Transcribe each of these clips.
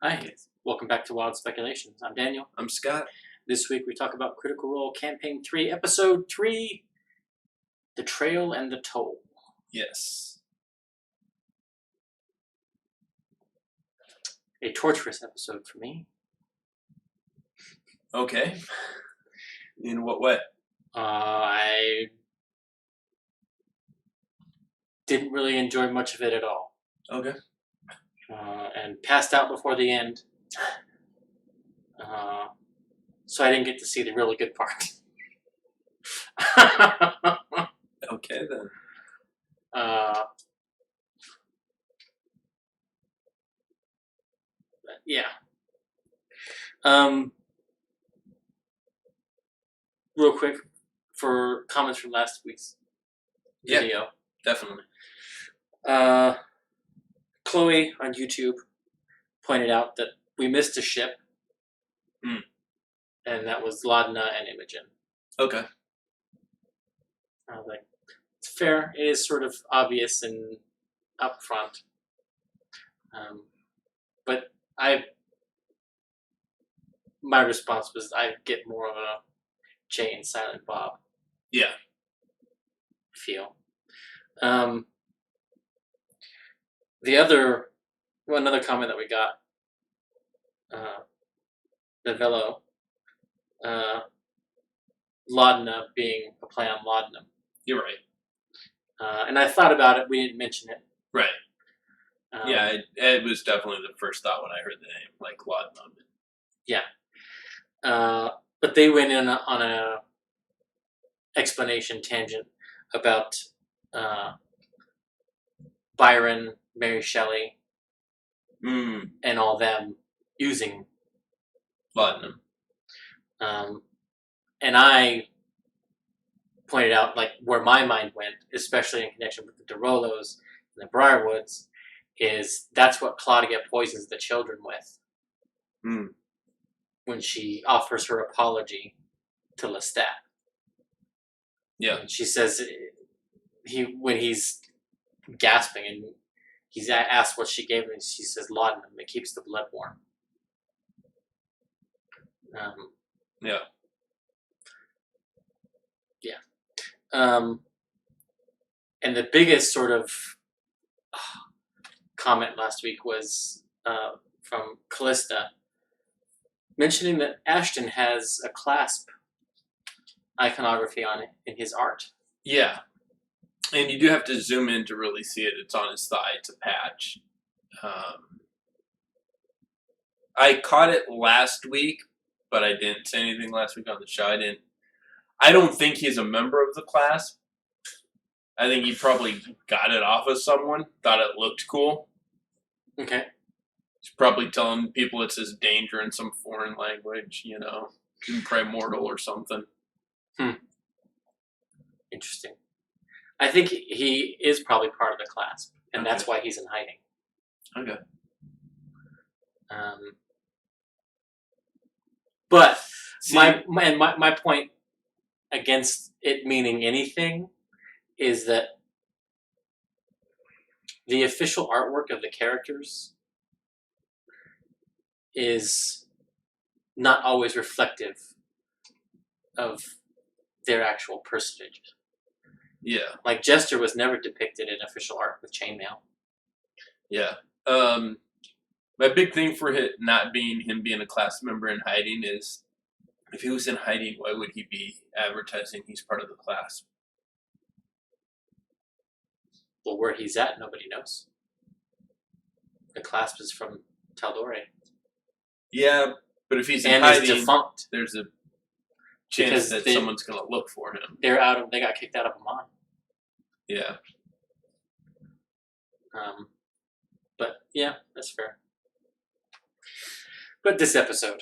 Hi, welcome back to Wild Speculations. I'm Daniel. I'm Scott. This week we talk about Critical Role Campaign 3, Episode 3, The Trail and the Toll. Yes. A torturous episode for me. Okay. In what way? I didn't really enjoy much of it at all. Okay. And passed out before the end. So I didn't get to see the really good part. Okay, then. Yeah. Real quick, for comments from last week's video. Definitely. Chloe on YouTube pointed out that we missed a ship. And that was Laudna and Imogen. Okay. I was like, it's fair. It is sort of obvious and upfront. But my response was I get more of a Jay and Silent Bob feel. Another comment that we got, Novello, Laudna being a play on laudanum. You're right. And I thought about it. We didn't mention it. Right. It was definitely the first thought when I heard the name, like laudanum. Yeah. But they went in on a explanation tangent about Byron, Mary Shelley, and all them using laudanum. And I pointed out, like, where my mind went, especially in connection with the DeRollos and the Briarwoods, is that's what Claudia poisons the children with when she offers her apology to Lestat. Yeah. And she says when he's gasping and he's asked what she gave him, she says laudanum. It keeps the blood warm. Yeah. And the biggest sort of comment last week was from Callista, mentioning that Ashton has a clasp iconography on it in his art. Yeah. And you do have to zoom in to really see it. It's on his thigh. It's a patch. I caught it last week, but I didn't say anything last week on the show. I don't think he's a member of the class. I think he probably got it off of someone, thought it looked cool. Okay. He's probably telling people it says danger in some foreign language, primordial or something. Interesting. I think he is probably part of the class, and that's why he's in hiding. Okay. But my point against it meaning anything is that the official artwork of the characters is not always reflective of their actual personage. Yeah. Like Jester was never depicted in official art with chainmail. Yeah. My big thing for him being a class member in hiding is, if he was in hiding, why would he be advertising he's part of the class? Well, where he's at, nobody knows. The clasp is from Taldore. Yeah, but if he's in and hiding, is defunct, there's a chance that someone's going to look for him. They got kicked out of Amman. Yeah. But yeah, that's fair. But this episode.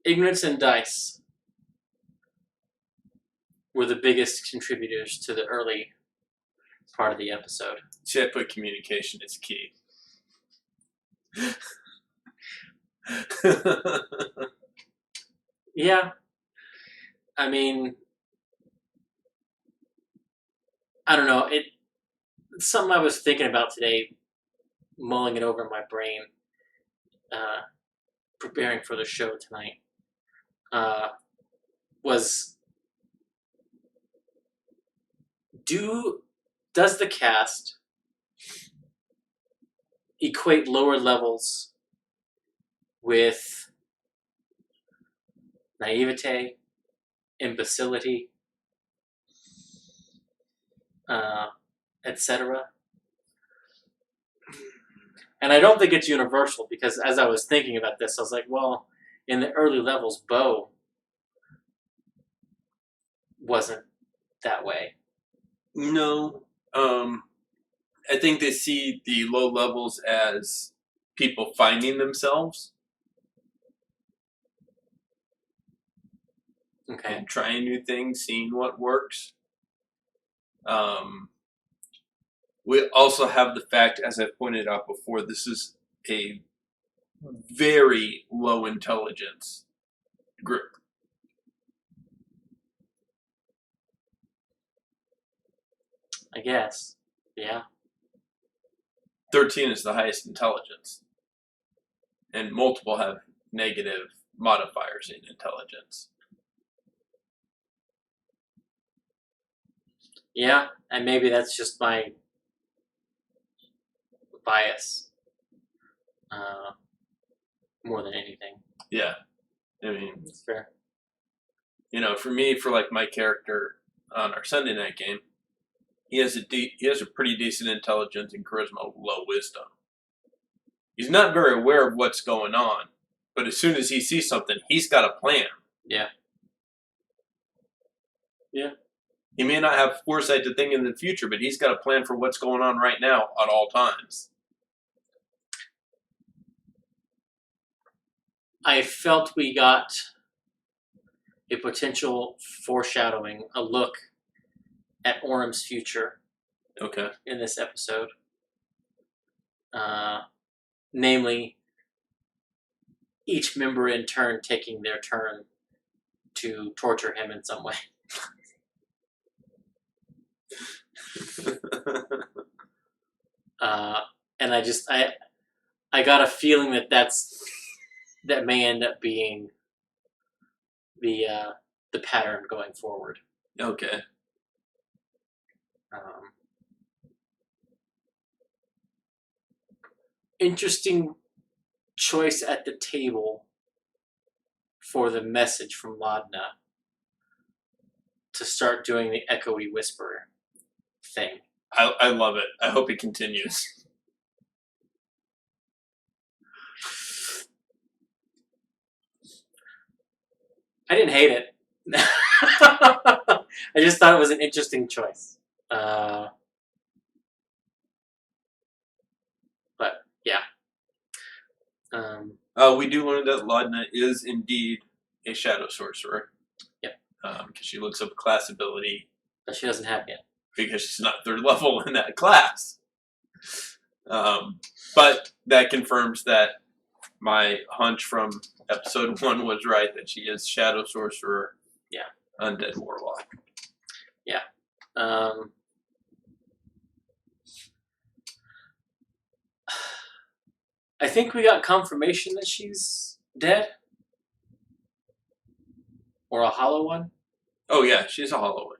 Ignorance and Dice were the biggest contributors to the early part of the episode. See, I put communication is key. Yeah. I mean, I don't know. something I was thinking about today, mulling it over in my brain, preparing for the show tonight, was does the cast equate lower levels with naivete, imbecility, etc.? And I don't think it's universal, because as I was thinking about this, I was like, well, in the early levels, Bo wasn't that way. No. I think they see the low levels as people finding themselves Okay. and trying new things, seeing what works. We also have the fact, as I've pointed out before, this is a very low intelligence group. I guess. Yeah. 13 is the highest intelligence. And multiple have negative modifiers in intelligence. Yeah, and maybe that's just my bias, more than anything. Yeah. I mean, It's fair. you know, for me, for like my character on our Sunday night game, he has a pretty decent intelligence and charisma, low wisdom. He's not very aware of what's going on, but as soon as he sees something, he's got a plan. Yeah. Yeah. He may not have foresight to think in the future, but he's got a plan for what's going on right now at all times. I felt we got a potential foreshadowing, a look at Orem's future Okay. in this episode. Namely, each member in turn taking their turn to torture him in some way. And I got a feeling that may end up being the pattern going forward. Okay. Interesting choice at the table for the message from Laudna to start doing the echoey whisper thing. I love it. I hope it continues. I didn't hate it. I just thought it was an interesting choice. But yeah. We do learn that Laudna is indeed a shadow sorcerer. Yep. Because she looks up class ability. But she doesn't have yet. Because she's not third level in that class. But that confirms that my hunch from episode 1 was right, that she is shadow sorcerer. Yeah. Undead warlock. Yeah. I think we got confirmation that she's dead. Or a hollow one. Oh yeah, she's a hollow one.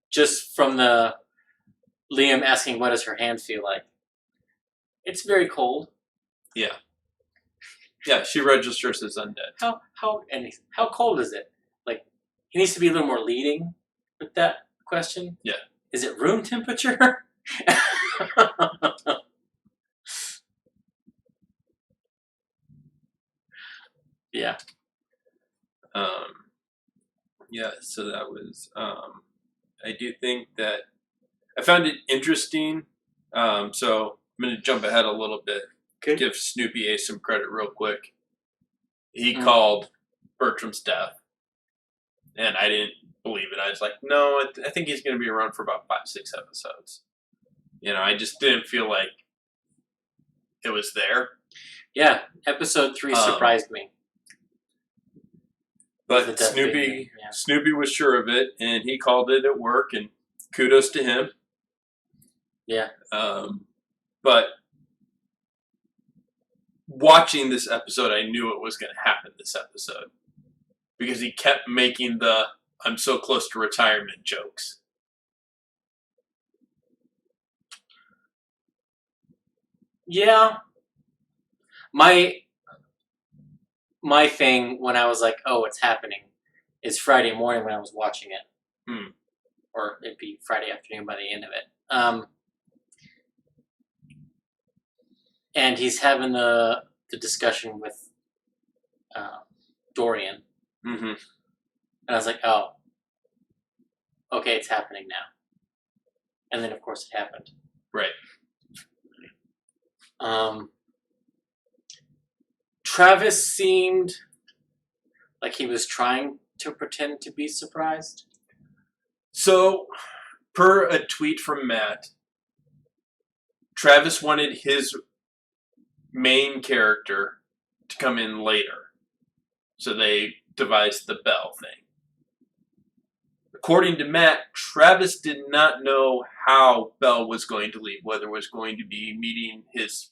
Just from the Liam asking what does her hand feel like. It's very cold. Yeah. Yeah, she registers as undead. How cold is it? Like, he needs to be a little more leading with that question. Yeah. Is it room temperature? Yeah. Yeah, so that was, I do think that, I found it interesting, so I'm going to jump ahead a little bit, Okay. give Snoopy Ace some credit real quick. He called Bertram's death, and I didn't believe it. I was like, no, I think he's going to be around for about 5-6 episodes. You know, I just didn't feel like it was there. Yeah, episode 3 surprised me. But Snoopy was sure of it, and he called it at work, and kudos to him. Yeah. But watching this episode, I knew it was going to happen this episode. Because he kept making the "I'm so close to retirement" jokes. Yeah. My thing when I was like, oh, it's happening, is Friday morning when I was watching it. Or it'd be Friday afternoon by the end of it. And he's having the discussion with Dorian. Mm-hmm. And I was like, oh, okay, it's happening now. And then, of course, it happened. Right. Travis seemed like he was trying to pretend to be surprised. So, per a tweet from Matt, Travis wanted his main character to come in later. So they devised the Bell thing. According to Matt, Travis did not know how Bell was going to leave, whether it was going to be meeting his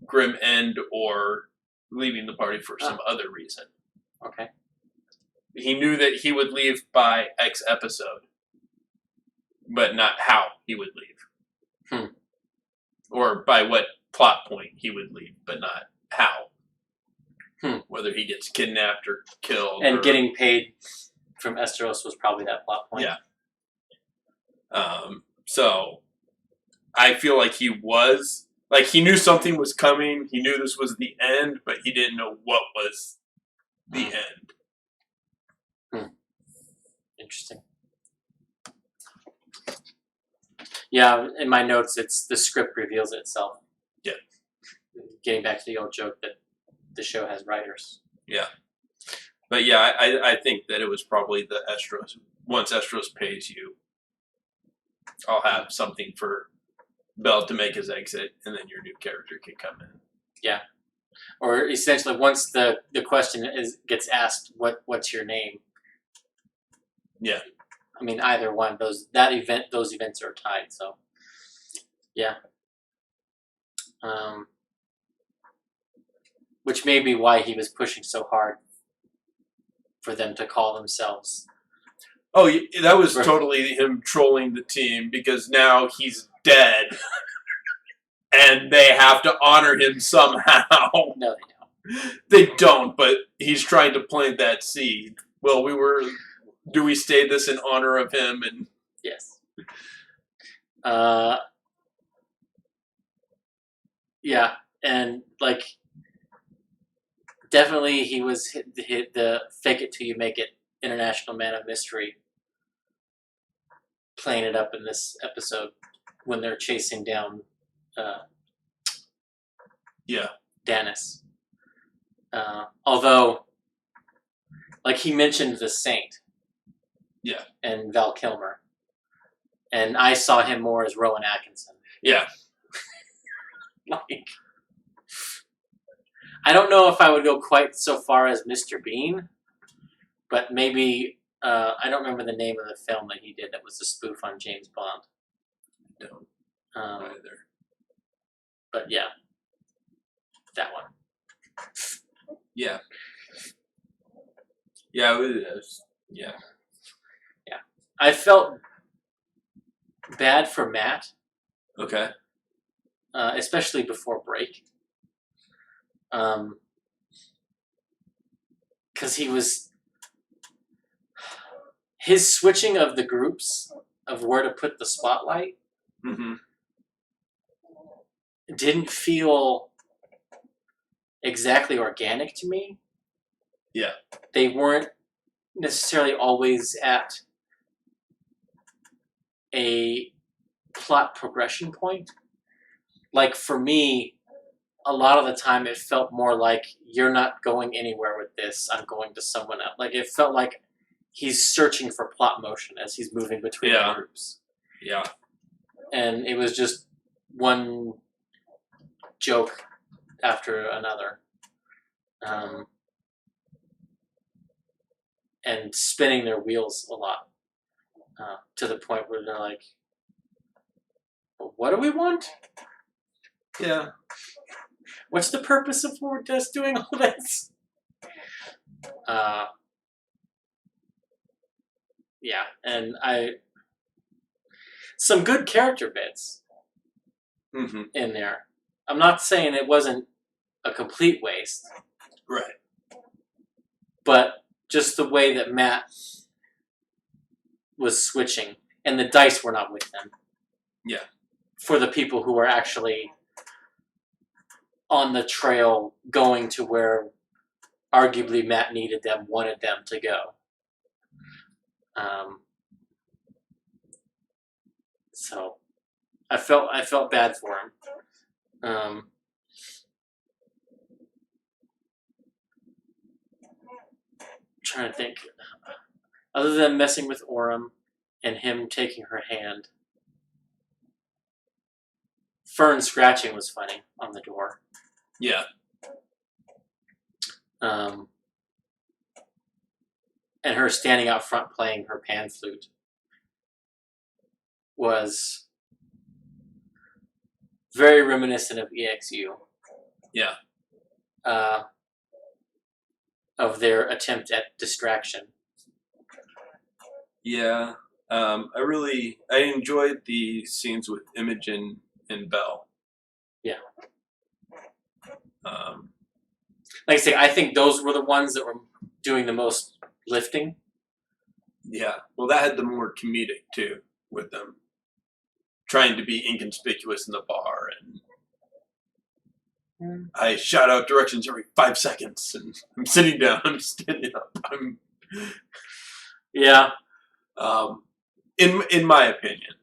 grim end or leaving the party for some other reason. Okay. He knew that he would leave by X episode, but not how he would leave. Or by what plot point he would leave, but not how. Whether he gets kidnapped or killed. And getting paid from Esteros was probably that plot point. Yeah. So I feel like he was, like, he knew something was coming. He knew this was the end, but he didn't know what was the end. Interesting. Yeah, in my notes, it's the script reveals itself. Yeah. Getting back to the old joke that the show has writers. Yeah. But yeah, I think that it was probably the Estros. Once Estros pays you, I'll have something for Bell to make his exit, and then your new character can come in. Yeah. Or essentially, once the question gets asked, what's your name? Yeah. I mean, either one. Those events are tied. So, yeah. Which may be why he was pushing so hard for them to call themselves. Oh, that was totally him trolling the team, because now he's dead, and they have to honor him somehow. No, they don't. They don't, but he's trying to plant that seed. Well, do we say this in honor of him? And yes. Yeah, and like, definitely he was hit the fake it till you make it international man of mystery, playing it up in this episode when they're chasing down Danis. Although, like, he mentioned the Saint. Yeah. And Val Kilmer. And I saw him more as Rowan Atkinson. Yeah. Like, I don't know if I would go quite so far as Mr. Bean, but maybe, I don't remember the name of the film that he did that was a spoof on James Bond. I don't either. But yeah, that one. Yeah. Yeah, it was, yeah. Yeah. I felt bad for Matt. Okay. Especially before break. Because his switching of the groups of where to put the spotlight didn't feel exactly organic to me. Yeah. They weren't necessarily always at a plot progression point. Like, for me, a lot of the time it felt more like, you're not going anywhere with this, I'm going to someone else. Like, it felt like he's searching for plot motion as he's moving between the groups. Yeah. And it was just one joke after another. And spinning their wheels a lot. To the point where they're like, well, what do we want? Yeah. What's the purpose of us doing all this? Yeah, and some good character bits in there. I'm not saying it wasn't a complete waste. Right. But just the way that Matt was switching, and the dice were not with them. Yeah. For the people who were actually on the trail going to where arguably Matt needed them, wanted them to go. So I felt bad for him. Trying to think. Other than messing with Orem and him taking her hand, Fern scratching was funny on the door. Yeah. And her standing out front playing her pan flute was very reminiscent of EXU. Yeah. Of their attempt at distraction. Yeah. I enjoyed the scenes with Imogen and Belle. Yeah. Like I say, I think those were the ones that were doing the most lifting. Yeah. Well, that had the more comedic too, with them trying to be inconspicuous in the bar, and I shout out directions every 5 seconds, and I'm sitting down, I'm standing up, Yeah. In my opinion.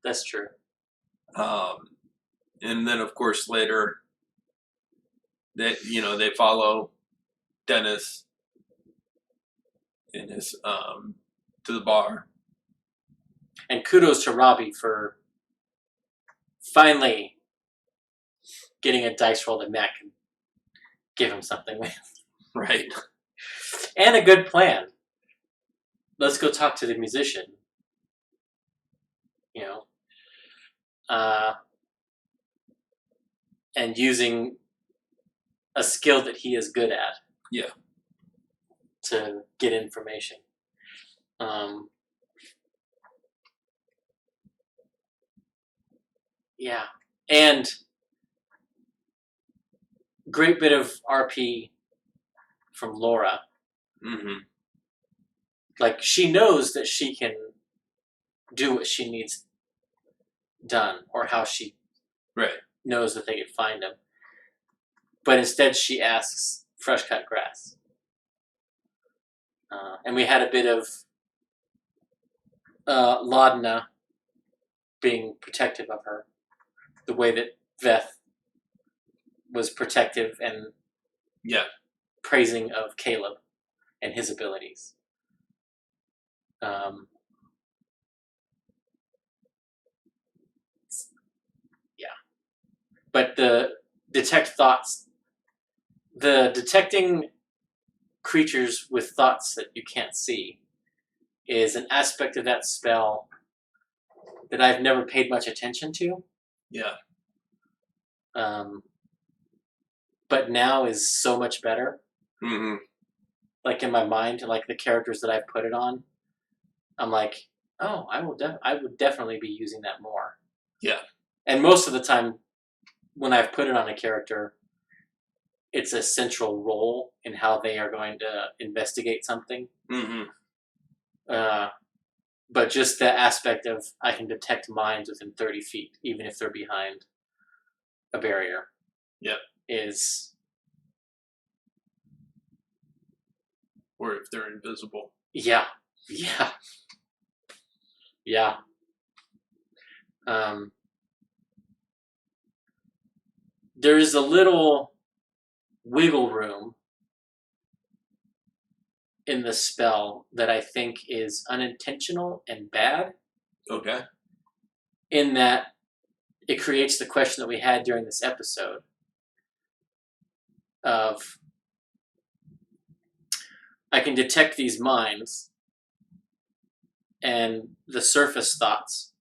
That's true. And then of course later, they follow Dennis in his to the bar. And kudos to Robbie for finally getting a dice roll that Matt can give him something with. Right. And a good plan. Let's go talk to the musician. And using a skill that he is good at. Yeah. To get information. Yeah. And great bit of RP from Laura. Mm-hmm. Like, she knows that she can do what she needs done, or how she knows that they can find him. But instead she asks fresh cut grass. And we had a bit of Laudna being protective of her. The way that Veth was protective and praising of Caleb and his abilities. But the detecting creatures with thoughts that you can't see is an aspect of that spell that I've never paid much attention to. Yeah. But now is so much better. Mm-hmm. Like in my mind, like the characters that I've put it on, I'm like, oh, I would definitely be using that more. Yeah. And most of the time, when I've put it on a character, it's a central role in how they are going to investigate something. Mm-hmm. But just the aspect of I can detect minds within 30 feet, even if they're behind a barrier. Yep. Is. Or if they're invisible. Yeah. Yeah. Yeah. There's a little wiggle room in the spell that I think is unintentional and bad. Okay. In that it creates the question that we had during this episode of I can detect these minds and the surface thoughts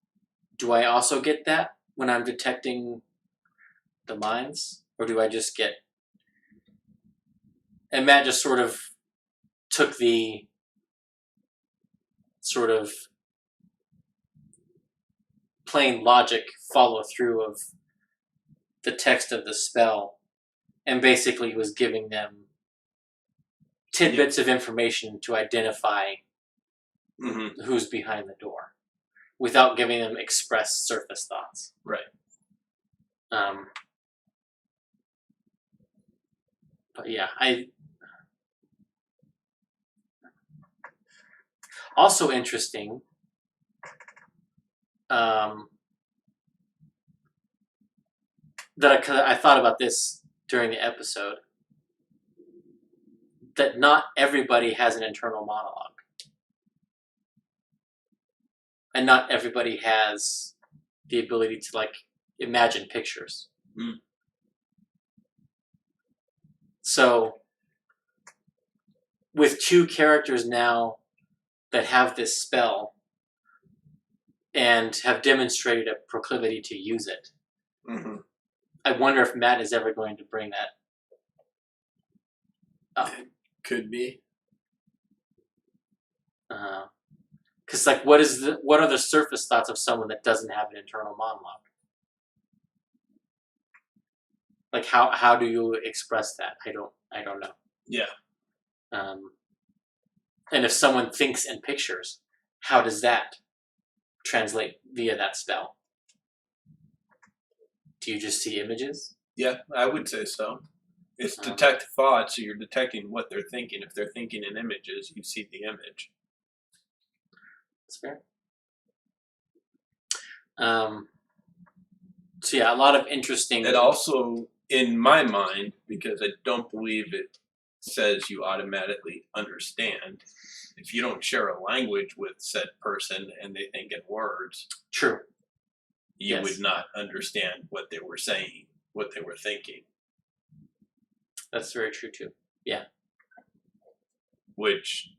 do I also get that when I'm detecting the minds? Or do I just get... And Matt just sort of took the sort of plain logic follow through of the text of the spell and basically was giving them tidbits of information to identify who's behind the door without giving them express surface thoughts. Right. But yeah, also interesting, that I thought about this during the episode, that not everybody has an internal monologue. And not everybody has the ability to, like, imagine pictures. Mm. So, with 2 characters now that have this spell and have demonstrated a proclivity to use it, I wonder if Matt is ever going to bring that up. Could be. Because, like, what are the surface thoughts of someone that doesn't have an internal monologue? Like, how do you express that? I don't know. Yeah. And if someone thinks in pictures, how does that translate via that spell? Do you just see images? Yeah, I would say so. It's detect thoughts, so you're detecting what they're thinking. If they're thinking in images, you see the image. That's fair. So yeah, a lot of interesting... It also, in my mind, because I don't believe it says you automatically understand, if you don't share a language with said person and they think in words, true, you would not understand what they were saying, what they were thinking. That's very true too. Yeah. Which,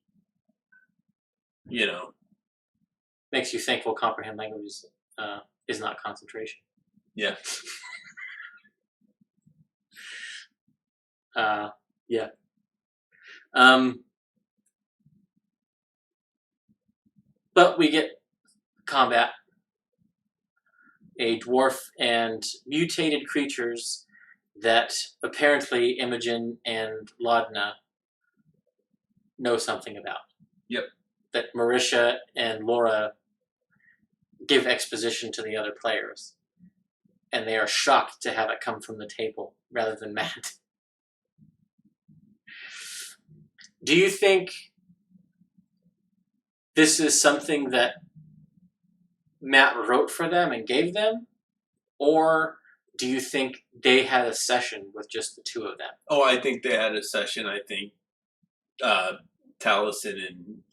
you know, makes you think, well, comprehend languages is not concentration. Yeah. Yeah. But we get combat. A dwarf and mutated creatures that apparently Imogen and Laudna know something about. Yep. That Marisha and Laura give exposition to the other players. And they are shocked to have it come from the table rather than Matt. Do you think this is something that Matt wrote for them and gave them? Or do you think they had a session with just the 2 of them? Oh, I think they had a session. I think Taliesin and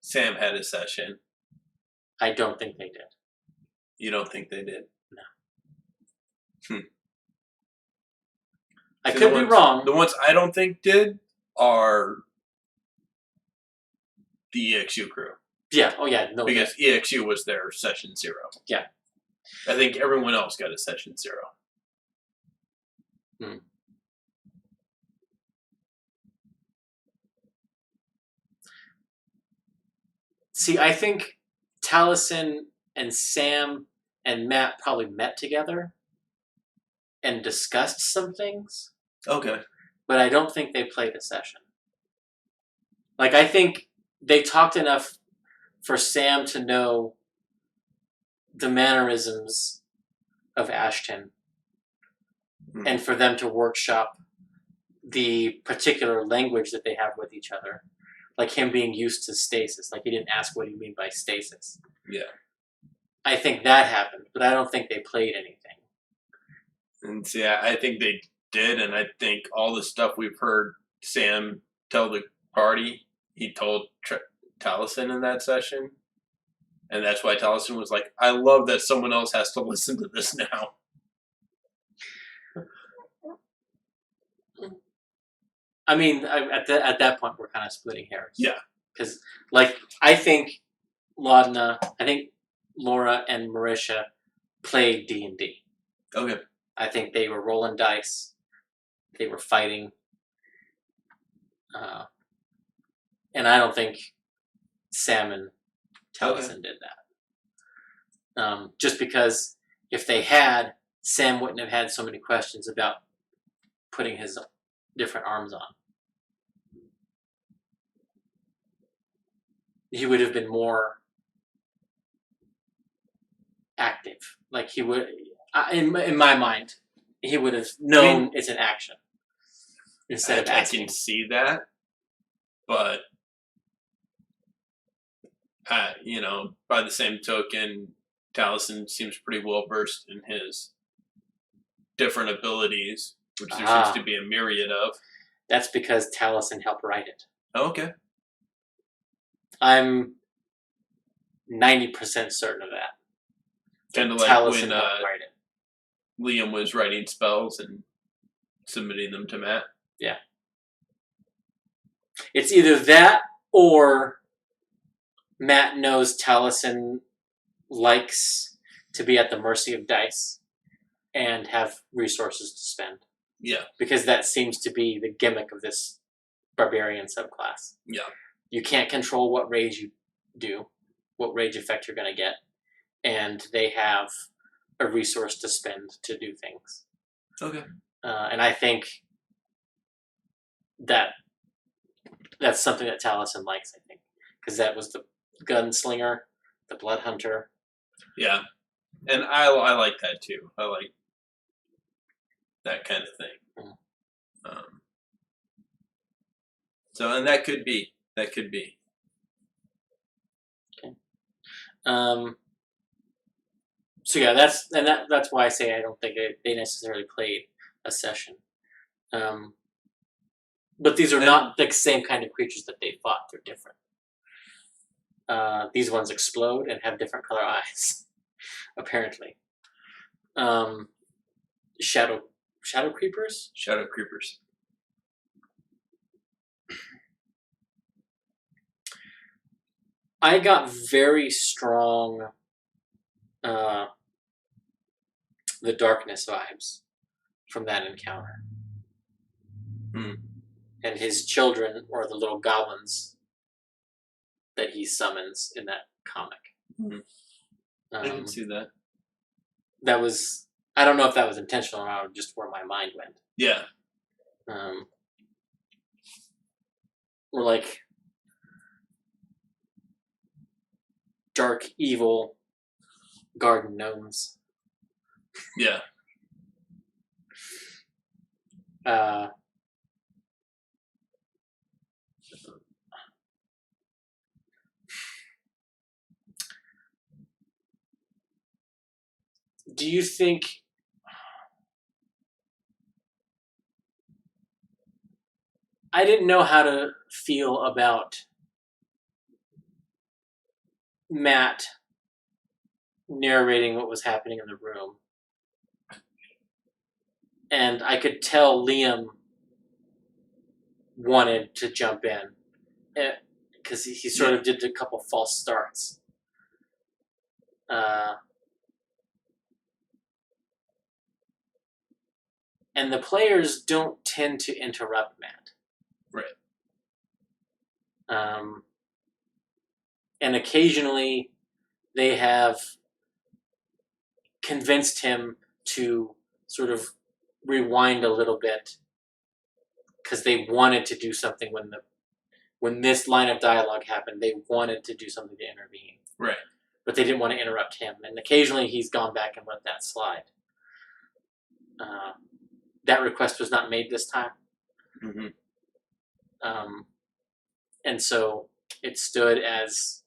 Sam had a session. I don't think they did. You don't think they did? No. I could be wrong. The ones I don't think did are the EXU crew. Yeah, oh yeah. No, because EXU was their session 0. Yeah. I think everyone else got a session 0. See, I think Taliesin and Sam and Matt probably met together and discussed some things. Okay. But I don't think they played a session. Like, I think they talked enough for Sam to know the mannerisms of Ashton and for them to workshop the particular language that they have with each other. Like him being used to stasis. Like he didn't ask what do you mean by stasis. Yeah. I think that happened, but I don't think they played anything. And see, I think they did, and I think all the stuff we've heard Sam tell the party, he told Taliesin in that session. And that's why Taliesin was like, I love that someone else has to listen to this now. I mean, at that point, we're kind of splitting hairs. Yeah. Because, like, I think Laudna Laura and Marisha played D&D. Okay. I think they were rolling dice. They were fighting. And I don't think Sam and Taliesin did that. Just because if they had, Sam wouldn't have had so many questions about putting his different arms on. He would have been more active. Like he would, in my mind, he would have known it's an action instead of asking. I can see that, but by the same token, Taliesin seems pretty well versed in his different abilities, which there seems to be a myriad of. That's because Taliesin helped write it. Oh, okay. I'm 90% certain of that. Kind of like Taliesin when helped write it. Liam was writing spells and submitting them to Matt. Yeah. It's either that or Matt knows Taliesin likes to be at the mercy of dice and have resources to spend. Yeah. Because that seems to be the gimmick of this barbarian subclass. Yeah. You can't control what rage you do, what rage effect you're going to get, and they have a resource to spend to do things. Okay. And I think that's something that Taliesin likes, I think. Because that was the gunslinger, the blood hunter. Yeah. And I like that too. I like that kind of thing. Mm. And that could be. Okay. So yeah, that's why I say I don't think they necessarily played a session. But these are not the same kind of creatures that they fought. They're different. These ones explode and have different color eyes, apparently. Shadow creepers? Shadow creepers. I got very strong the darkness vibes from that encounter. And his children, or the little goblins that he summons in that comic. I can see that. That was, I don't know if that was intentional or just where my mind went. Yeah. Or like dark, evil garden gnomes. Yeah. Do you think I didn't know how to feel about Matt narrating what was happening in the room. And I could tell Liam wanted to jump in because he sort of did a couple false starts. And the players don't tend to interrupt Matt. Right. And occasionally they have convinced him to sort of rewind a little bit because they wanted to do something when this line of dialogue happened. They wanted to do something to intervene. Right. But they didn't want to interrupt him. And occasionally he's gone back and let that slide. That request was not made this time. And so it stood as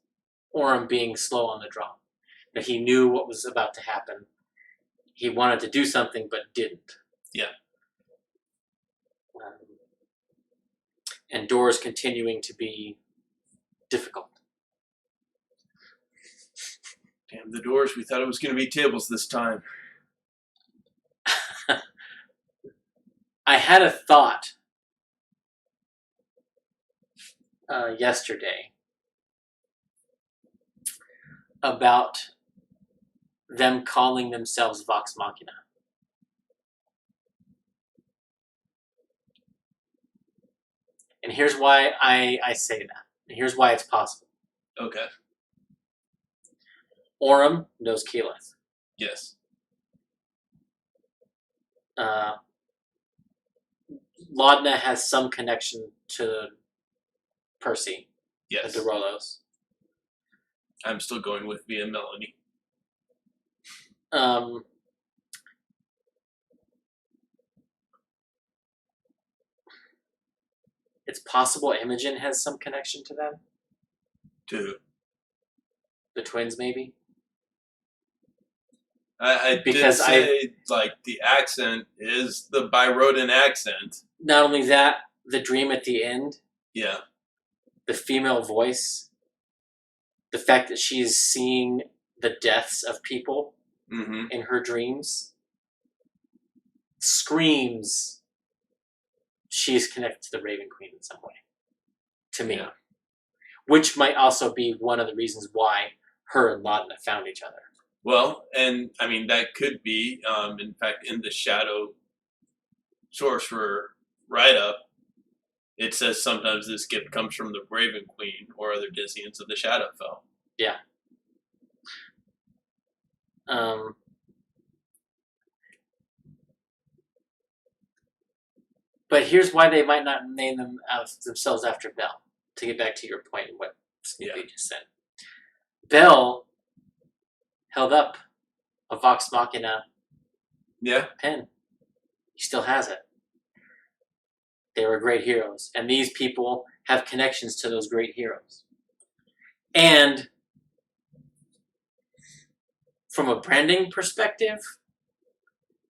Orem being slow on the draw. That he knew what was about to happen. He wanted to do something, but didn't. Yeah. And doors continuing to be difficult. Damn the doors. We thought it was going to be tables this time. I had a thought yesterday about them calling themselves Vox Machina. And here's why I say that. And here's why it's possible. Okay. Orym knows Keyleth. Yes. Laudna has some connection to Percy, Yes. the Derolos. I'm still going with via Melanie. It's possible Imogen has some connection to them. To the twins, maybe. I did say like the accent is the Byroden accent. Not only that, the dream at the end. Yeah. The female voice. The fact that she's seeing the deaths of people in her dreams screams she's connected to the Raven Queen in some way. To me. Yeah. Which might also be one of the reasons why her and Laudna found each other. Well, and I mean, that could be, in fact, in the Shadow Sorcerer write-up, it says sometimes this gift comes from the Raven Queen or other descendants of the Shadowfell. Yeah. But here's why they might not name themselves after Bell. To get back to your point and what Snoopy just said. Bell held up a Vox Machina pen. He still has it. They were great heroes. And these people have connections to those great heroes. And from a branding perspective,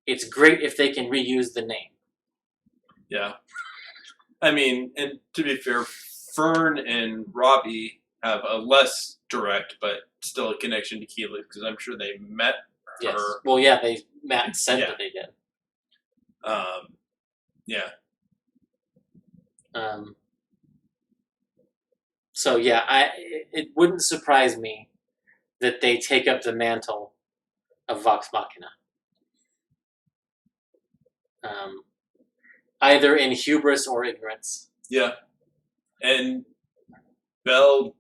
it's great if they can reuse the name. Yeah. I mean, and to be fair, Fern and Robbie have a less direct, but still a connection to Keyleth, because I'm sure they met her. Yes. Well, yeah, Matt said that they did. Yeah. So yeah, it wouldn't surprise me that they take up the mantle of Vox Machina. Either in hubris or ignorance. Yeah. And Bell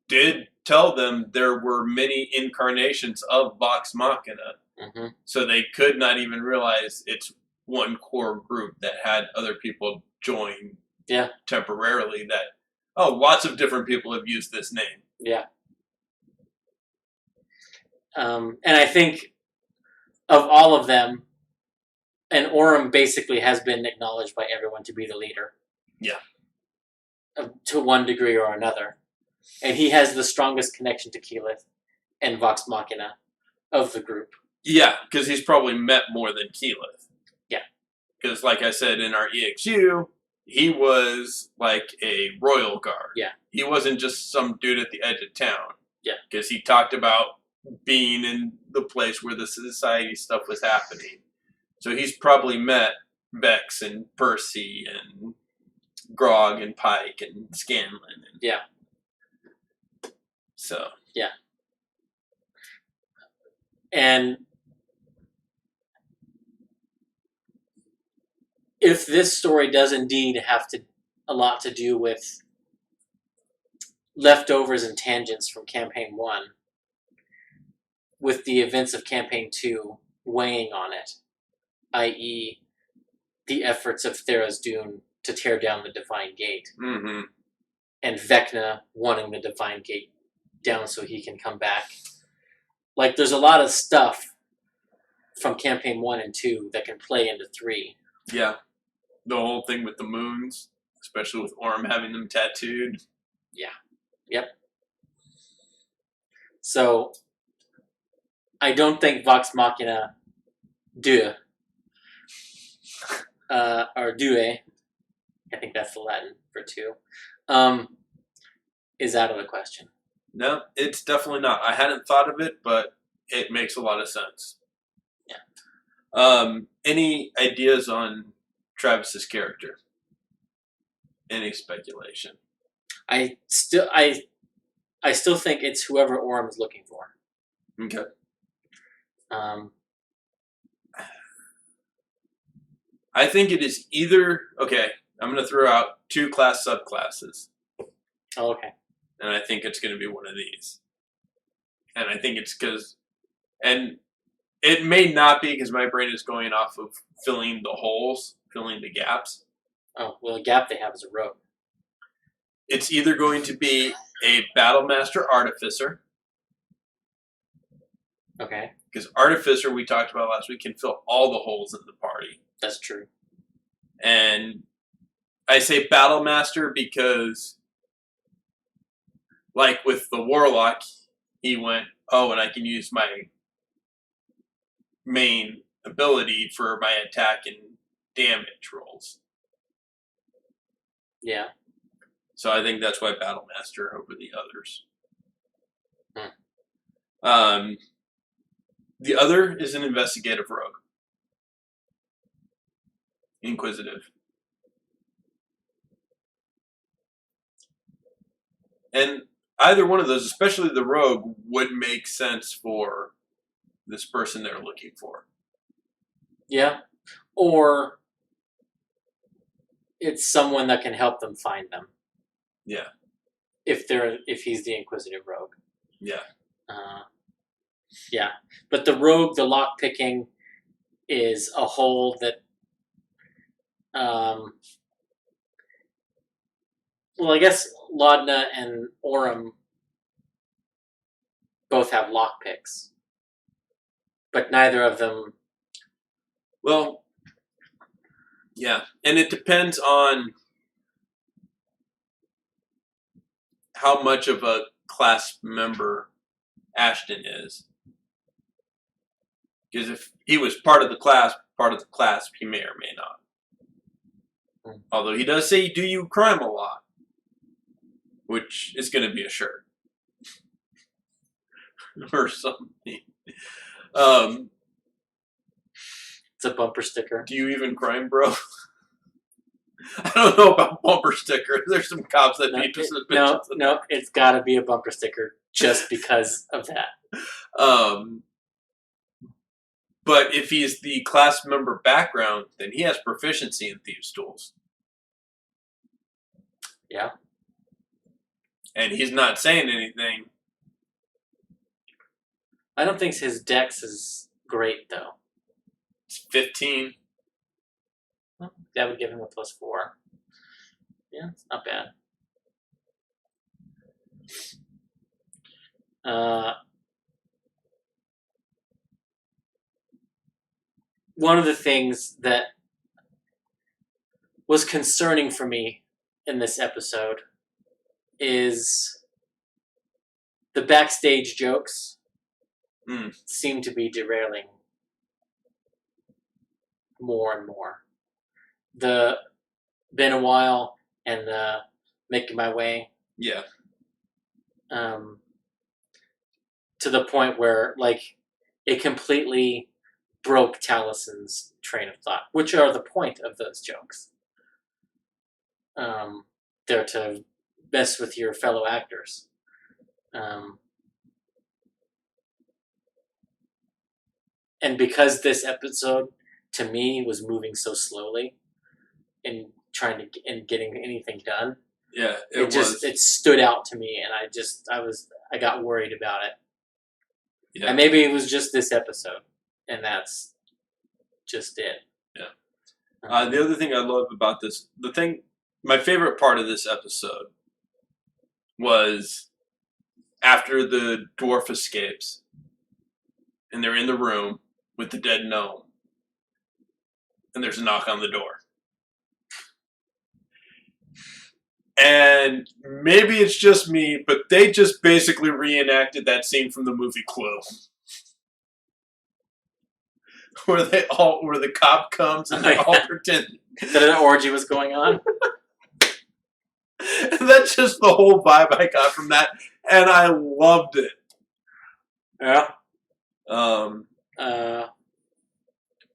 did tell them there were many incarnations of Vox Machina. So they could not even realize it's one core group that had other people join temporarily that, lots of different people have used this name. Yeah. And I think of all of them, and Orym basically has been acknowledged by everyone to be the leader. Yeah. To one degree or another. And he has the strongest connection to Keyleth and Vox Machina of the group. Yeah, because he's probably met more than Keyleth. Yeah. Because like I said in our EXU, he was like a royal guard. Yeah. He wasn't just some dude at the edge of town. Yeah. Because he talked about being in the place where the society stuff was happening. So he's probably met Vex and Percy and Grog and Pike and Scanlan. Yeah. So. Yeah. And if this story does indeed have a lot to do with leftovers and tangents from Campaign 1, with the events of Campaign 2 weighing on it, i.e. the efforts of Tharizdun to tear down the Divine Gate, and Vecna wanting the Divine Gate down so he can come back. Like, there's a lot of stuff from Campaign 1 and 2 that can play into 3. Yeah. The whole thing with the moons, especially with Orym having them tattooed. Yeah. Yep. So, I don't think Vox Machina 2, or 2, I think that's the Latin for 2, is out of the question. No, it's definitely not. I hadn't thought of it, but it makes a lot of sense. Yeah. Any ideas on Travis's character? Any speculation? I still think it's whoever Orym is looking for. Okay. I think it is either okay. I'm going to throw out 2 class subclasses, Oh, okay. and I think it's going to be one of these. And I think it's because, and it may not be because my brain is going off of filling the holes, filling the gaps. Oh, well, the gap they have is a rogue. It's either going to be a Battlemaster Artificer, Okay, because Artificer, we talked about last week, can fill all the holes in the party. that's true. And I say Battlemaster because, like with the Warlock, he went, oh, and I can use my main ability for my attack and damage rolls. Yeah. So I think that's why Battlemaster over the others. The other is an investigative rogue. Inquisitive. And either one of those, especially the rogue, would make sense for this person they're looking for. Yeah. Or it's someone that can help them find them. Yeah. If he's the inquisitive rogue. Yeah. Yeah. But the rogue, the lock picking, is a hole that well, I guess Laudna and Orem both have lock picks. But neither of them. Well, yeah. And it depends on how much of a class member Ashton is. Because if he was part of the class, he may or may not. Although he does say, do you crime a lot? Which is going to be a shirt. Or something. It's a bumper sticker. Do you even crime, bro? I don't know about bumper stickers. There's some cops that need to suspicious. No, it's got to be a bumper sticker just because of that. But if he's the class member background, then he has proficiency in Thieves' Tools. Yeah. And he's not saying anything. I don't think his dex is great, though. It's 15. Well, that would give him a +4. Yeah, it's not bad. One of the things that was concerning for me in this episode is the backstage jokes seem to be derailing more and more. The been a while and the making my way. Yeah. To the point where, like, it completely broke Talison's train of thought, which are the point of those jokes. They're to mess with your fellow actors. And because this episode, to me, was moving so slowly in getting anything done, yeah, it stood out to me, and I got worried about it. Yeah. And maybe it was just this episode, and that's just it. Yeah. The other thing I love about this, my favorite part of this episode was after the dwarf escapes, and they're in the room with the dead gnome, and there's a knock on the door. And maybe it's just me, but they just basically reenacted that scene from the movie Clue. Where the cop comes and they all pretend that an orgy was going on. And that's just the whole vibe I got from that, and I loved it. Yeah.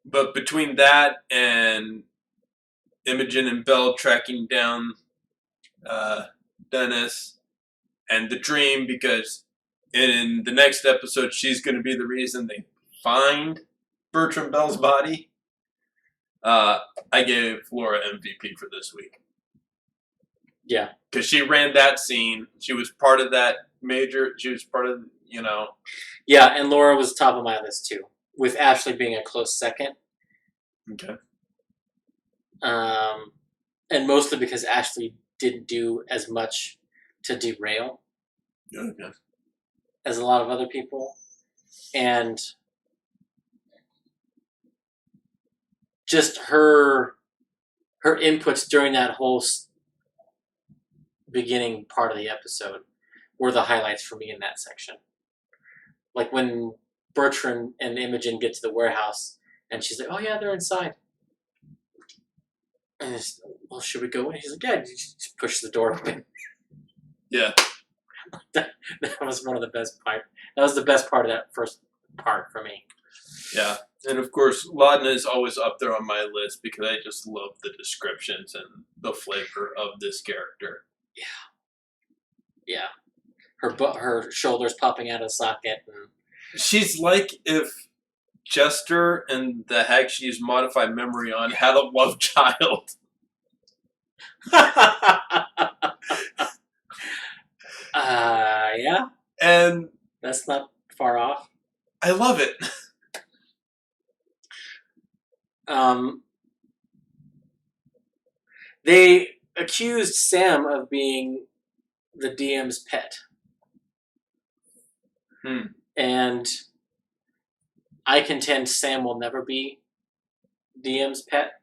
But between that and Imogen and Belle tracking down Dennis and the dream, because in the next episode she's going to be the reason they find Bertram Bell's body, I gave Laura MVP for this week. Yeah. Because she ran that scene. She was part of that she was part of, Yeah, and Laura was top of my list too, with Ashley being a close second. Okay. And mostly because Ashley didn't do as much to derail as a lot of other people. And just her inputs during that whole beginning part of the episode were the highlights for me in that section. Like when Bertrand and Imogen get to the warehouse and she's like, oh yeah, they're inside. And it's, well, should we go in? He's like, yeah, just push the door open. Yeah. That was one of the best part. That was the best part of that first part for me. Yeah. And of course, Laudna is always up there on my list because I just love the descriptions and the flavor of this character. Yeah. Her shoulders popping out of the socket. And she's like if Jester and the hag she used modified memory on had a love child. Yeah. And that's not far off. I love it. They accused Sam of being the DM's pet. And I contend Sam will never be DM's pet.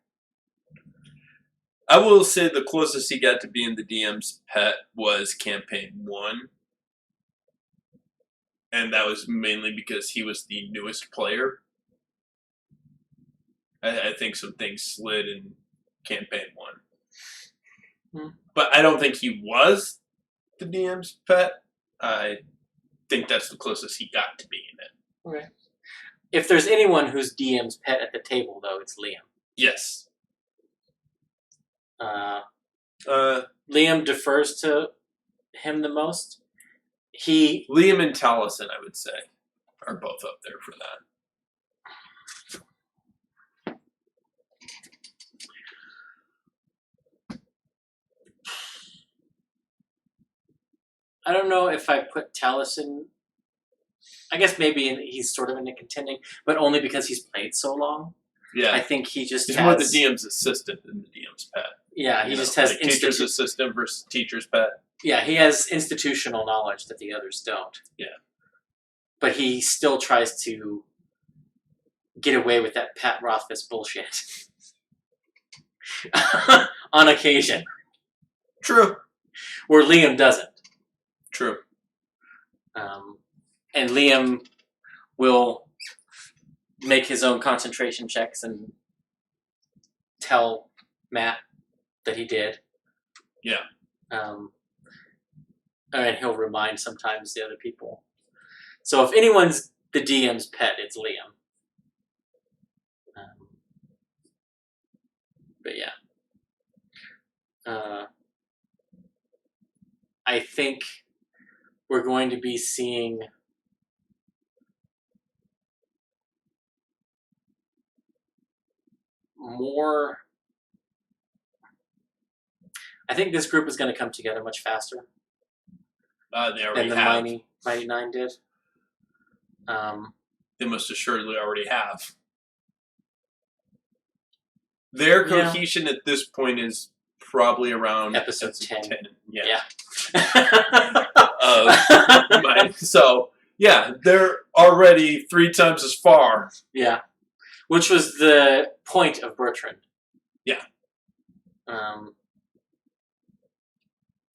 I will say the closest he got to being the DM's pet was campaign 1. And that was mainly because he was the newest player. I think some things slid in campaign 1. But I don't think he was the DM's pet. I think that's the closest he got to being it. Okay. If there's anyone who's DM's pet at the table, though, it's Liam. Yes. Liam defers to him the most. Liam and Taliesin, I would say, are both up there for that. I don't know if I put Taliesin. I guess maybe he's sort of in the contending, but only because he's played so long. Yeah. I think he's more the DM's assistant than the DM's pet. Yeah, he just has like teacher's assistant versus teacher's pet. Yeah, he has institutional knowledge that the others don't. Yeah. But he still tries to get away with that Pat Rothfuss bullshit. On occasion. True. Where Liam doesn't. True. And Liam will make his own concentration checks and tell Matt that he did. Yeah. And he'll remind sometimes the other people. So if anyone's the DM's pet, it's Liam. But yeah. I think we're going to be seeing more. I think this group is going to come together much faster They already than the have. Mighty Nine did. They most assuredly already have. Their cohesion at this point is probably around episode 10. Yeah. So, yeah, they're already 3 times as far. Yeah. Which was the point of Bertrand. Yeah.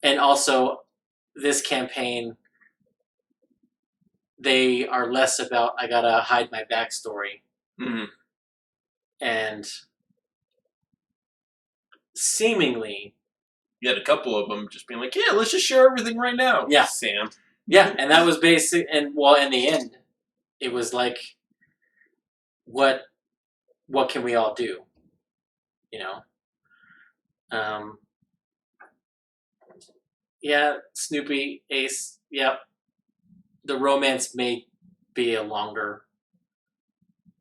And also, this campaign, they are less about, I gotta hide my backstory. Mm-hmm. And seemingly... You had a couple of them just being like, yeah, let's just share everything right now. Yeah. Sam. Yeah, and that was basic, and well, in the end, it was like, what can we all do? You know? Yeah, Snoopy, Ace, yep. The romance may be a longer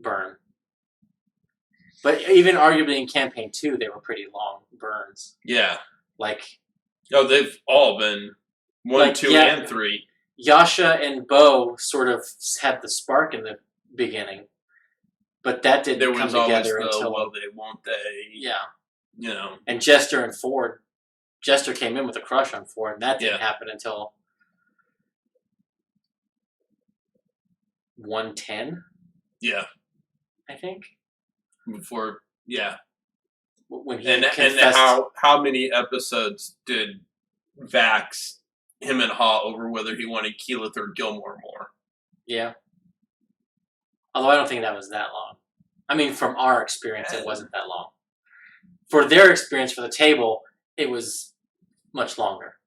burn. But even arguably in campaign 2, they were pretty long burns. Yeah. Like, oh, they've all been 1, Like, 2, yeah. and 3. Yasha and Bo sort of had the spark in the beginning, but that didn't There come was always together the until will they, won't they? yeah. You know. And Jester and Ford, Jester came in with a crush on Ford, and that didn't Yeah. happen until 110, Yeah. I think. Before, yeah. When he And confessed, how many episodes did Vax, him and Ha, over whether he wanted Keyleth or Gilmore more? yeah. Although I don't think that was that long. I mean, from our experience, it wasn't that long. For their experience for the table, it was much longer.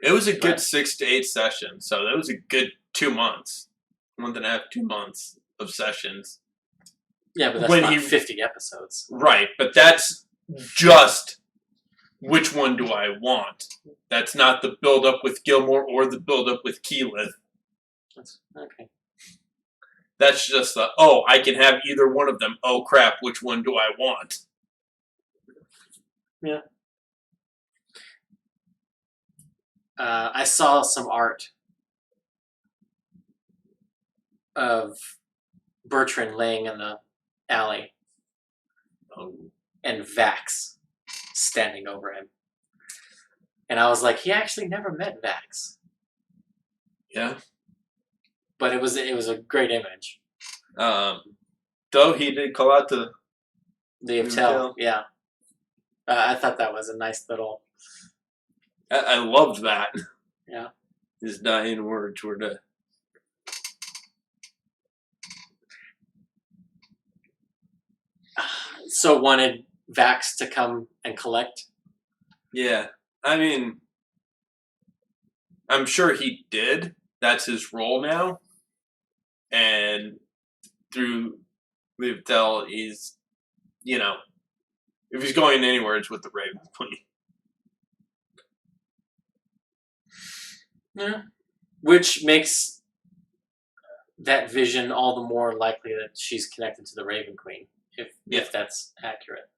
It was a good But- 6 to 8 sessions, so that was a good 2 months. 1.5, 2 months of sessions. Yeah, but that's When not he- 50 episodes. Right, but that's just which one do I want. That's not the build up with Gilmore or the build up with Keyleth. That's, okay. That's just the, oh, I can have either one of them. Oh crap, which one do I want? Yeah. I saw some art of Bertrand laying in the alley Oh. and Vax standing over him. And I was like, he actually never met Vax. Yeah. But it was a great image. Though he did call out to The Uptel, yeah. I thought that was a nice little... I loved that. Yeah. His dying words were to... So wanted Vax to come and collect? Yeah. I mean, I'm sure he did. That's his role now. And through Wilde, he's, you know, if he's going anywhere, it's with the Raven Queen. Yeah. Which makes that vision all the more likely that she's connected to the Raven Queen, if that's accurate.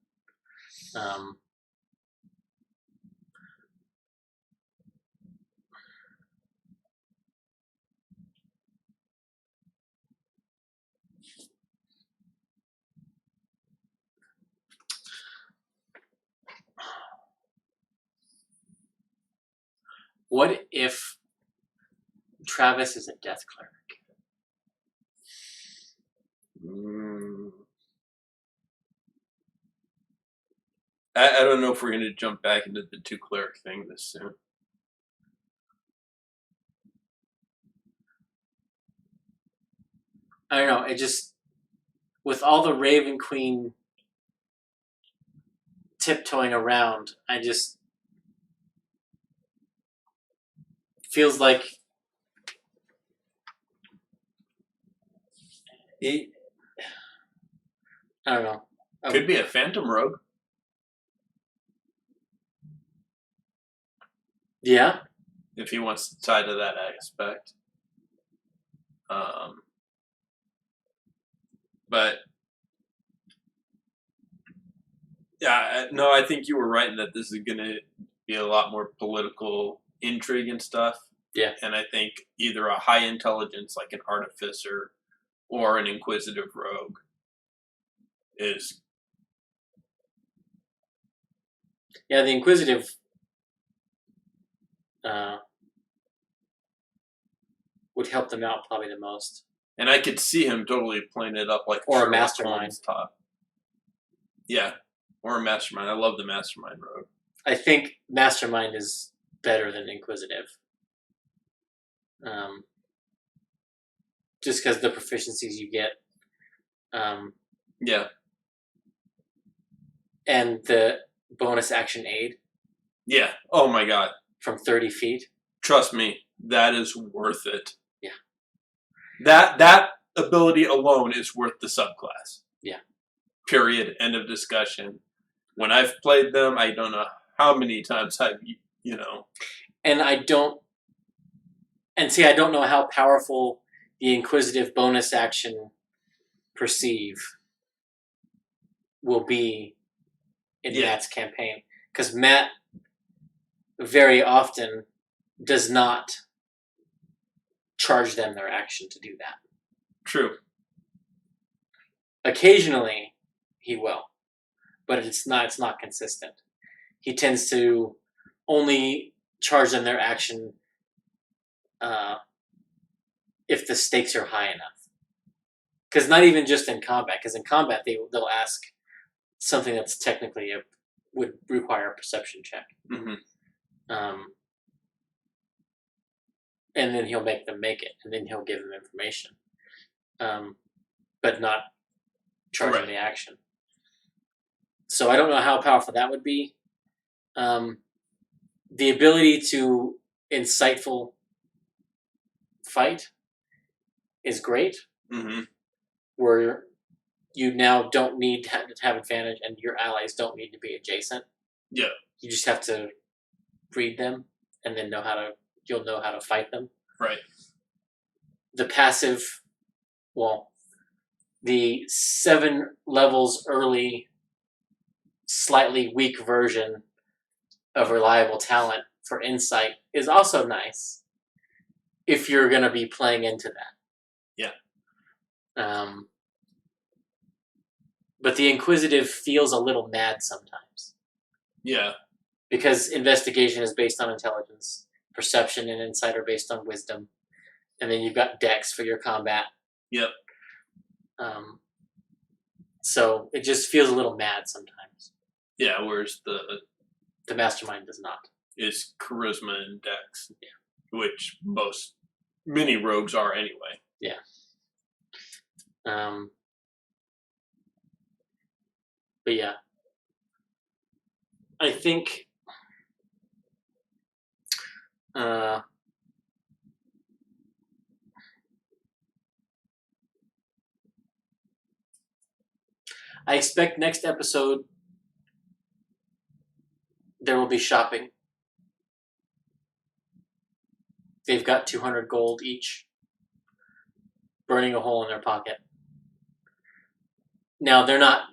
What if Travis is a death cleric? I don't know if we're going to jump back into the 2 cleric thing this soon. I don't know. It just, with all the Raven Queen tiptoeing around, I just feels like I don't know. Could be a Phantom Rogue. Yeah. If he wants to tie to that aspect. But yeah, no, I think you were right in that this is going to be a lot more political intrigue and stuff. Yeah. And I think either a high intelligence like an artificer or an inquisitive rogue is... Yeah, the inquisitive would help them out probably the most. And I could see him totally playing it up like Or a Sherlock mastermind. Holmes top. Yeah, or a mastermind. I love the mastermind rogue. I think mastermind is better than inquisitive. Just because the proficiencies you get. Yeah. And the bonus action aid Yeah. Oh my god. from 30 feet. Trust me, that is worth it. Yeah. That ability alone is worth the subclass. Yeah. Period. End of discussion. When I've played them, I don't know how many times I've, you know. And I don't know how powerful the inquisitive bonus action perceive will be in Yeah. Matt's campaign. Because Matt very often does not charge them their action to do that. True. Occasionally, he will, but it's not consistent. He tends to only charge them their action if the stakes are high enough. Because not even just in combat. Because in combat, they'll ask something that's technically would require a perception check. Mm-hmm. And then he'll make them make it, and then he'll give them information, but not charging the action. So I don't know how powerful that would be. The ability to insightful fight is great, where you now don't need to have advantage, and your allies don't need to be adjacent. Yeah, you just have to read them, and then you'll know how to fight them. Right. The passive, the 7 levels early, slightly weak version of reliable talent for insight is also nice if you're going to be playing into that. Yeah. But the inquisitive feels a little mad sometimes. Yeah. Because investigation is based on intelligence, perception and insight are based on wisdom, and then you've got dex for your combat. Yep. So it just feels a little mad sometimes. Yeah, whereas the mastermind does not. Is charisma and dex, which many rogues are anyway. Yeah. But yeah, I think I expect next episode there will be shopping. They've got 200 gold each, burning a hole in their pocket. Now, they're not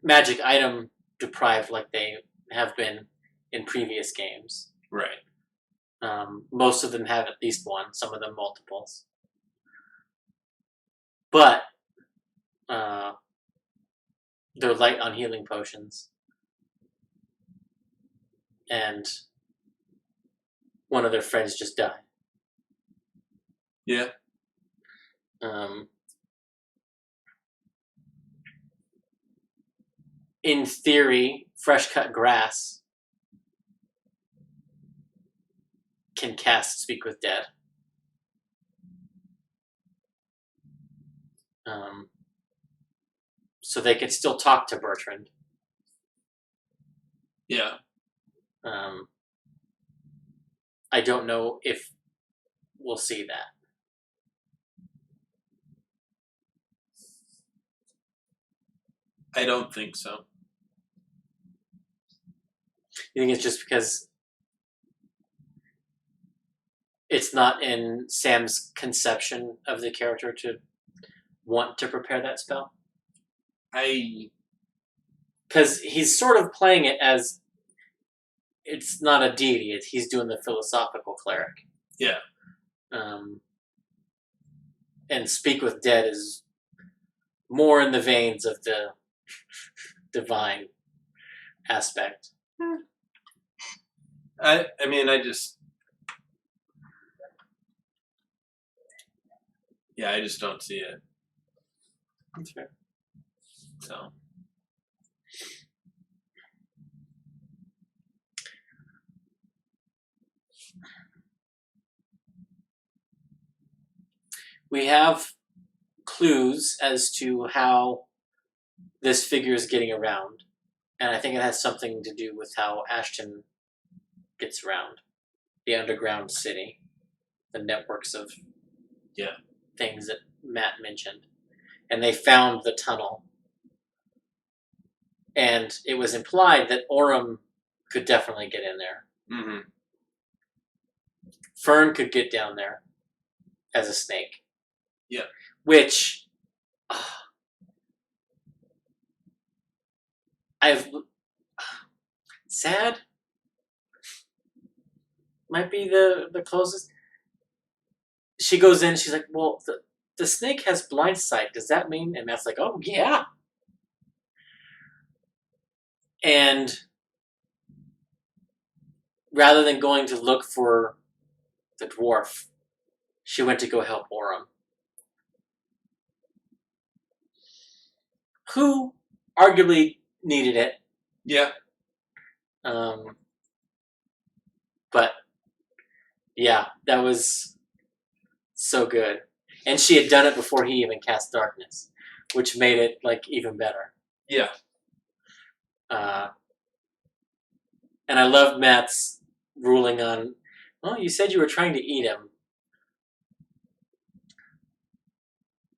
magic item deprived like they have been in previous games. Right. Most of them have at least one, some of them multiples. But they're light on healing potions. And one of their friends just died. Yeah. In theory, fresh cut grass can cast Speak with Dead. So they could still talk to Bertrand. Yeah. I don't know if we'll see that. I don't think so. You think it's just because it's not in Sam's conception of the character to want to prepare that spell? Because he's sort of playing it as it's not a deity, he's doing the philosophical cleric. Yeah. And Speak with Dead is more in the veins of the divine aspect. I just don't see it. That's fair. So. We have clues as to how this figure is getting around, and I think it has something to do with how Ashton gets around. The underground city, the networks of things that Matt mentioned. And they found the tunnel. And it was implied that Orem could definitely get in there. Mm-hmm. Fern could get down there as a snake. Yeah. Which, I've sad might be the closest. She goes in. She's like, "Well, the snake has blind sight. Does that mean?" And Matt's like, "Oh yeah." And rather than going to look for the dwarf, she went to go help Orem, who arguably needed it. Yeah. But yeah, that was so good. And she had done it before he even cast darkness, which made it like even better. Yeah. And I love Matt's ruling on, well, you said you were trying to eat him.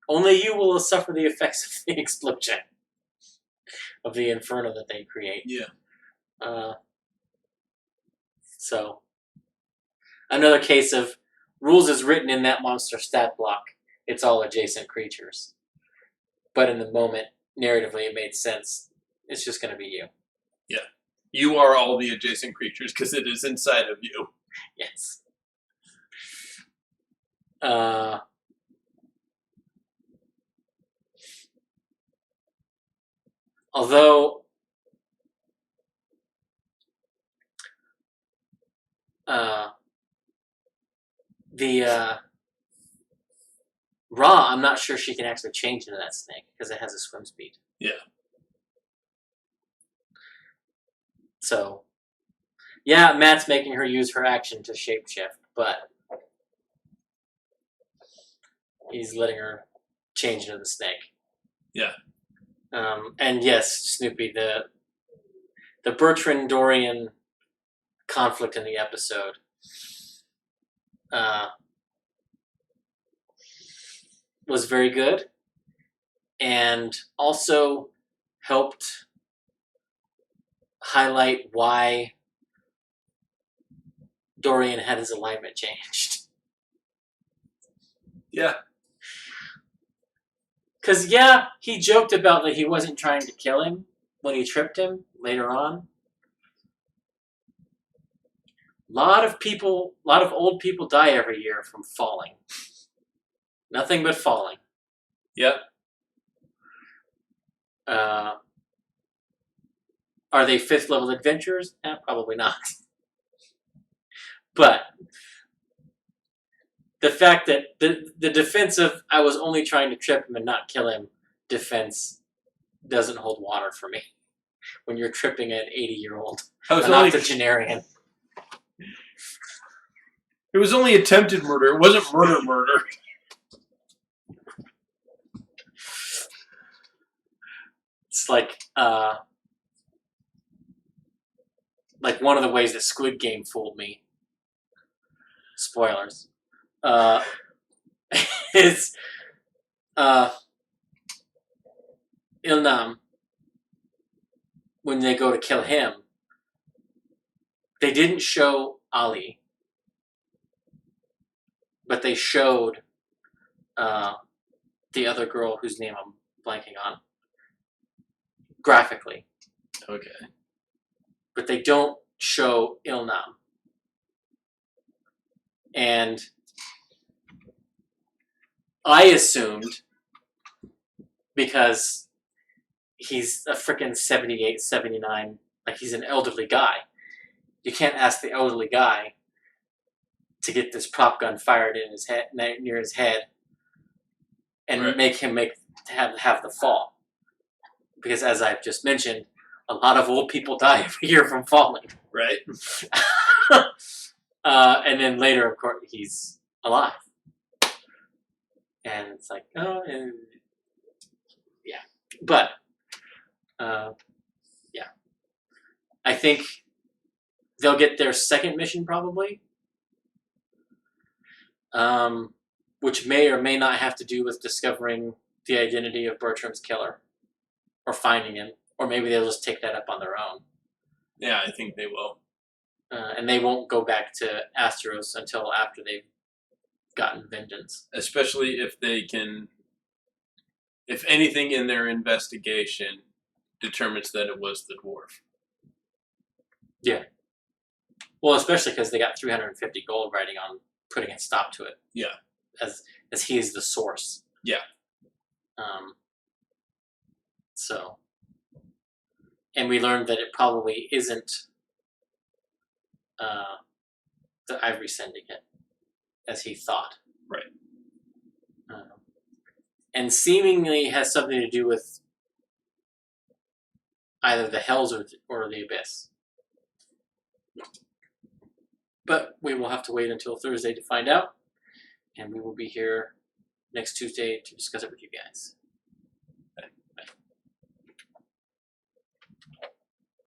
Only you will suffer the effects of the explosion, of the inferno that they create. Yeah. So, another case of rules is written in that monster stat block. It's all adjacent creatures. But in the moment, narratively, it made sense. It's just going to be you. Yeah. You are all the adjacent creatures because it is inside of you. Yes. Although the Ra, I'm not sure she can actually change into that snake because it has a swim speed. Yeah. So, yeah, Matt's making her use her action to shapeshift, but he's letting her change into the snake. Yeah. And yes, Snoopy, the Bertrand Dorian conflict in the episode was very good, and also helped highlight why Dorian had his alignment changed. Yeah. Because, yeah, he joked about that he wasn't trying to kill him when he tripped him later on. A lot of old people die every year from falling. Nothing but falling. Yep. Are they 5th level adventurers? Probably not. But the fact that the defense of I was only trying to trip him and not kill him defense doesn't hold water for me when you're tripping an 80-year-old, an octogenarian. It was only attempted murder. It wasn't murder. It's like one of the ways that Squid Game fooled me. Spoilers. Is Ilnam, when they go to kill him, they didn't show Ali, but they showed the other girl whose name I'm blanking on graphically. Okay. But they don't show Ilnam. And I assumed, because he's a frickin' 78, 79, like he's an elderly guy. You can't ask the elderly guy to get this prop gun fired in his head, near his head, and right. make him have the fall. Because as I've just mentioned, a lot of old people die every year from falling. Right. And then later, of course, he's alive. And it's like, oh, and yeah. But, yeah. I think they'll get their second mission probably, which may or may not have to do with discovering the identity of Bertram's killer or finding him, or maybe they'll just take that up on their own. Yeah, I think they will. And they won't go back to Asteros until after they've gotten vengeance. Especially if they can, if anything in their investigation determines that it was the dwarf. Well, especially because they got 350 gold writing on putting a stop to it. Yeah. As he is the source. Yeah. So, and we learned that it probably isn't the Ivory Syndicate, as he thought. Right. And seemingly has something to do with either the Hells or the Abyss. But we will have to wait until Thursday to find out, and we will be here next Tuesday to discuss it with you guys.